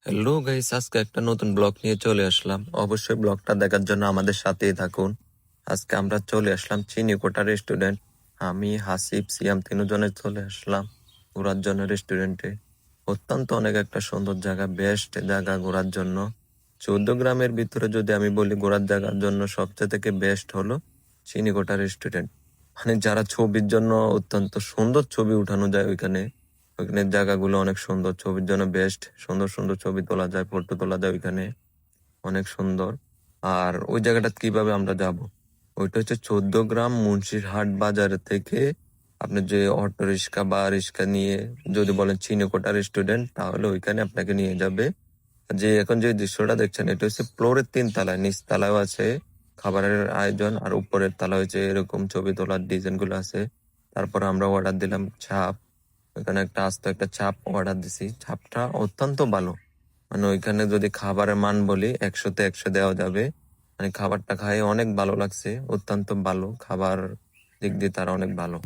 Hello guys, আজকে একটা নতুন ব্লগ নিয়ে চলে আসলাম। অবশ্যই ব্লগটা দেখার জন্য আমাদের সাথেই থাকুন। আজকে আমরা চলে আসলাম চিনিকোটা রেস্টুরেন্ট। আমি হাসিব সিয়াম তিনজনে চলে আসলাম ঘোরার জন্য রেস্টুরেন্টে। অত্যন্ত অনেক একটা সুন্দর জায়গা, বেস্ট জায়গা ঘোরার জন্য। 14 গ্রামের ভিতরে যদি আমি বলি ঘোরার জায়গার জন্য সবচেয়ে থেকে বেস্ট হলো চিনিকোটা রেস্টুরেন্ট। মানে যারা ছবির জন্য অত্যন্ত সুন্দর ছবি উঠানো যায় ওইখানে, ওইখানের জায়গাগুলো অনেক সুন্দর, ছবির জন্য বেস্ট। সুন্দর সুন্দর ছবি তোলা যায়, ফটো তোলা যায় ওইখানে, অনেক সুন্দর। আর ওই জায়গাটা কিভাবে আমরা যাব, ওইটা হচ্ছে 14 গ্রাম মুন্সিরহাট বাজার থেকে আপনি যে অটো রিক্সা বা রিক্সা নিয়ে যদি বলেন চিনিকোটা রেস্টুরেন্ট, তাহলে ওইখানে আপনাকে নিয়ে যাবে। যে এখন যে দৃশ্যটা দেখছেন, এটা হচ্ছে ফ্লোরের 3 তলায়, নিচ তলায়ও আছে খাবারের আয়োজন, আর উপরের তলা হচ্ছে এরকম ছবি তোলার ডিজাইন গুলো আছে। তারপর আমরা অর্ডার দিলাম চাপ। ওইখানে একটা আস্ত একটা চাপ অর্ডার দিছি, চাপটা অত্যন্ত ভালো। মানে ওইখানে যদি খাবারের মান বলি 100-তে 100 দেওয়া যাবে। মানে খাবারটা খাই অনেক ভালো লাগছে, অত্যন্ত ভালো খাবার, দিক দিয়ে তারা অনেক ভালো।